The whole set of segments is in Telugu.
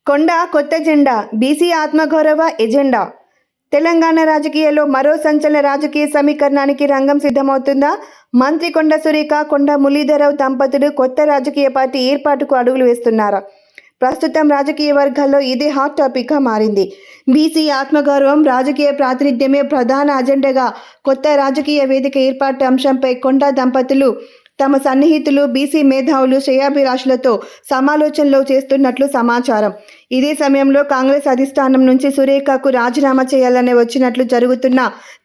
కొండ కొత్త జెండా బీసీ ఆత్మగౌరవ ఎజెండా. తెలంగాణ రాజకీయాల్లో మరో సంచలన రాజకీయ సమీకరణానికి రంగం సిద్ధమవుతుందా? మంత్రి కొండ సురేఖ, కొండ మురళీధరరావు దంపతులు కొత్త రాజకీయ పార్టీ ఏర్పాటుకు అడుగులు వేస్తున్నారా? ప్రస్తుతం రాజకీయ వర్గాల్లో ఇదే హాట్ టాపిక్గా మారింది. బీసీ ఆత్మగౌరవం, రాజకీయ ప్రాతినిధ్యమే ప్రధాన అజెండాగా కొత్త రాజకీయ వేదిక ఏర్పాటు అంశంపై కొండ దంపతులు తమ సన్నిహితులు, బీసీ మేధావులు, శ్రేయాభిలాషులతో సమాలోచనలు చేస్తున్నట్లు సమాచారం. ఇదే సమయంలో కాంగ్రెస్ అధిష్టానం నుంచి సురేఖకు రాజీనామా చేయాలని వచ్చినట్లు జరుగుతున్న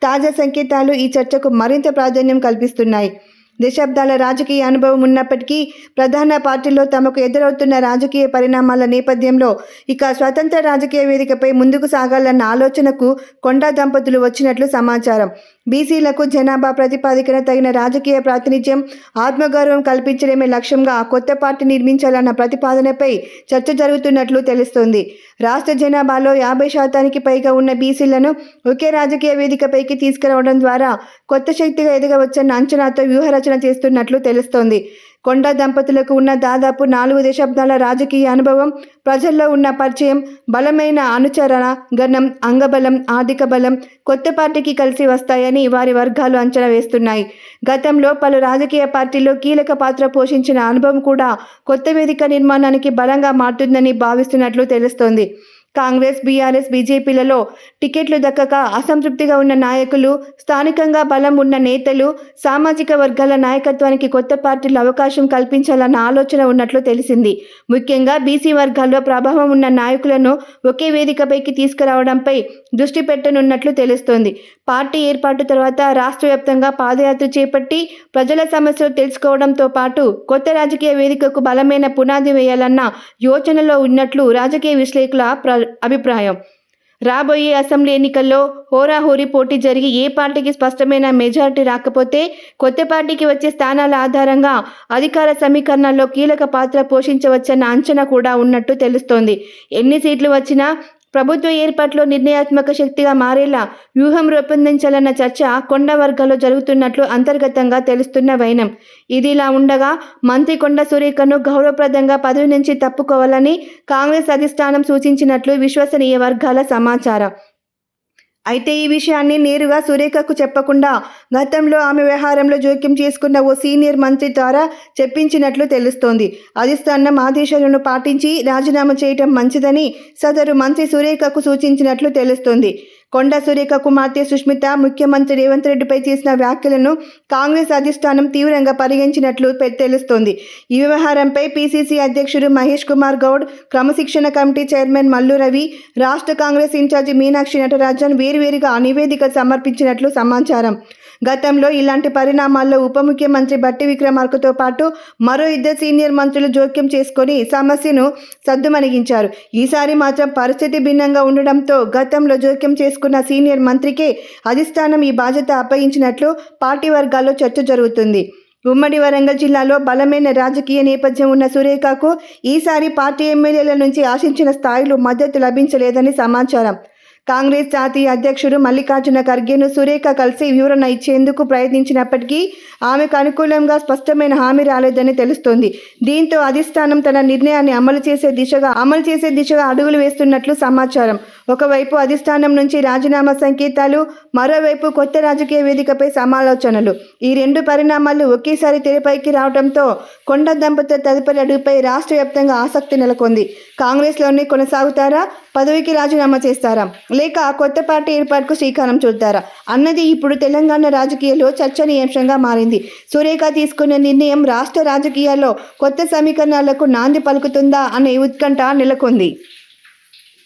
తాజా సంకేతాలు ఈ చర్చకు మరింత ప్రాధాన్యం కల్పిస్తున్నాయి. దశాబ్దాల రాజకీయ అనుభవం ఉన్నప్పటికీ ప్రధాన పార్టీల్లో తమకు ఎదురవుతున్న రాజకీయ పరిణామాల నేపథ్యంలో ఇక స్వతంత్ర రాజకీయ వేదికపై ముందుకు సాగాలన్న ఆలోచనకు కొండా దంపతులు వచ్చినట్లు సమాచారం. బీసీలకు జనాభా ప్రతిపాదికన తగిన రాజకీయ ప్రాతినిధ్యం, ఆత్మగౌరవం కల్పించడమే లక్ష్యంగా కొత్త పార్టీ నిర్మించాలన్న ప్రతిపాదనపై చర్చ జరుగుతున్నట్లు తెలుస్తోంది. రాష్ట్ర జనాభాలో 50% పైగా ఉన్న బీసీలను ఒకే రాజకీయ వేదికపైకి తీసుకురావడం ద్వారా కొత్త శక్తిగా ఎదగవచ్చన్న అంచనాతో వ్యూహరచన చేస్తున్నట్లు తెలుస్తోంది. కొండా దంపతులకు ఉన్న దాదాపు 4 దశాబ్దాల రాజకీయ అనుభవం, ప్రజల్లో ఉన్న పరిచయం, బలమైన అనుచరణ గణం, అంగబలం, ఆర్థిక బలం కొత్త పార్టీకి కలిసి వస్తాయని వారి వర్గాలు అంచనా వేస్తున్నాయి. గతంలో పలు రాజకీయ పార్టీల్లో కీలక పాత్ర పోషించిన అనుభవం కూడా కొత్త వేదిక నిర్మాణానికి బలంగా మారుతుందని భావిస్తున్నట్లు తెలుస్తోంది. కాంగ్రెస్, బీఆర్ఎస్, బీజేపీలలో టికెట్లు దక్కక అసంతృప్తిగా ఉన్న నాయకులు, స్థానికంగా బలం ఉన్న నేతలు, సామాజిక వర్గాల నాయకత్వానికి కొత్త పార్టీలు అవకాశం కల్పించాలన్న ఆలోచన ఉన్నట్లు తెలిసింది. ముఖ్యంగా బీసీ వర్గాల్లో ప్రభావం ఉన్న నాయకులను ఒకే వేదికపైకి తీసుకురావడంపై దృష్టి పెట్టనున్నట్లు తెలుస్తోంది. పార్టీ ఏర్పాటు తర్వాత రాష్ట్ర వ్యాప్తంగా పాదయాత్ర చేపట్టి ప్రజల సమస్యలు తెలుసుకోవడంతో పాటు కొత్త రాజకీయ వేదికకు బలమైన పునాది వేయాలన్న యోచనలో ఉన్నట్లు రాజకీయ విశ్లేషకుల అభిప్రాయం. రాబోయే అసెంబ్లీ ఎన్నికల్లో హోరాహోరీ పోటీ జరిగి ఏ పార్టీకి స్పష్టమైన మెజారిటీ రాకపోతే కొత్త పార్టీకి వచ్చే స్థానాల ఆధారంగా అధికార సమీకరణాల్లో కీలక పాత్ర పోషించవచ్చన్న అంచనా కూడా ఉన్నట్టు తెలుస్తోంది. ఎన్ని సీట్లు వచ్చినా ప్రభుత్వ ఏర్పాటులో నిర్ణయాత్మక శక్తిగా మారేలా వ్యూహం రూపొందించాలన్న చర్చ కొండ వర్గాల్లో జరుగుతున్నట్లు అంతర్గతంగా తెలుస్తున్న వైనం. ఇదిలా ఉండగా మంత్రి కొండ సురేఖను గౌరవప్రదంగా పదవి నుంచి తప్పుకోవాలని కాంగ్రెస్ అధిష్టానం సూచించినట్లు విశ్వసనీయ వర్గాల సమాచారం. అయితే ఈ విషయాన్ని నేరుగా సురేఖకు చెప్పకుండా గతంలో ఆమె వ్యవహారంలో జోక్యం చేసుకున్న ఓ సీనియర్ మంత్రి ద్వారా చెప్పించినట్లు తెలుస్తోంది. అధిష్టానం ఆదేశాలను పాటించి రాజీనామా చేయటం మంచిదని సదరు మంత్రి సురేఖకు సూచించినట్లు తెలుస్తోంది. కొండ సురేఖ కుమార్తె సుష్మిత ముఖ్యమంత్రి రేవంత్ రెడ్డిపై చేసిన వ్యాఖ్యలను కాంగ్రెస్ అధిష్టానం తీవ్రంగా పరిగణించినట్లు తెలుస్తోంది. ఈ వ్యవహారంపై పీసీసీ అధ్యక్షుడు మహేష్ కుమార్ గౌడ్, క్రమశిక్షణ కమిటీ చైర్మన్ మల్లు రవి, రాష్ట్ర కాంగ్రెస్ ఇన్ఛార్జి మీనాక్షి నటరాజన్ వేరువేరుగా నివేదిక సమర్పించినట్లు సమాచారం. గతంలో ఇలాంటి పరిణామాల్లో ఉప ముఖ్యమంత్రి బట్టి విక్రమార్కతో పాటు మరో 2 సీనియర్ మంత్రులు జోక్యం చేసుకొని సమస్యను సద్దుమణిగించారు. ఈసారి మాత్రం పరిస్థితి భిన్నంగా ఉండడంతో గతంలో జోక్యం చేసుకున్న సీనియర్ మంత్రికే అధిష్టానం ఈ బాధ్యత అప్పగించినట్లు పార్టీ వర్గాల్లో చర్చ జరుగుతుంది. ఉమ్మడి వరంగల్ జిల్లాలో బలమైన రాజకీయ నేపథ్యం ఉన్న సురేఖకు ఈసారి పార్టీ ఎమ్మెల్యేల నుంచి ఆశించిన స్థాయిలో మద్దతు లభించలేదని సమాచారం. కాంగ్రెస్ జాతీయ అధ్యక్షుడు మల్లికార్జున ఖర్గేను సురేఖ కలిసి వివరణ ఇచ్చేందుకు ప్రయత్నించినప్పటికీ ఆమెకు అనుకూలంగా స్పష్టమైన హామీ రాలేదని తెలుస్తోంది. దీంతో అధిష్టానం తన నిర్ణయాన్ని అమలు చేసే దిశగా అడుగులు వేస్తున్నట్లు సమాచారం. ఒకవైపు అధిష్టానం నుంచి రాజీనామా సంకేతాలు, మరోవైపు కొత్త రాజకీయ వేదికపై సమాలోచనలు. ఈ 2 పరిణామాలు ఒకేసారి తెరపైకి రావడంతో కొండ దంపతుల తదుపరి అడుగుపై రాష్ట్ర వ్యాప్తంగా ఆసక్తి నెలకొంది. కాంగ్రెస్లోనే కొనసాగుతారా, పదవికి రాజీనామా చేస్తారా, లేక కొత్త పార్టీ ఏర్పాటుకు శ్రీకారం చుడతారా అన్నది ఇప్పుడు తెలంగాణ రాజకీయాల్లో చర్చనీయాంశంగా మారింది. సురేఖ తీసుకున్న నిర్ణయం రాష్ట్ర రాజకీయాల్లో కొత్త సమీకరణాలకు నాంది పలుకుతుందా అనే ఉత్కంఠ నెలకొంది.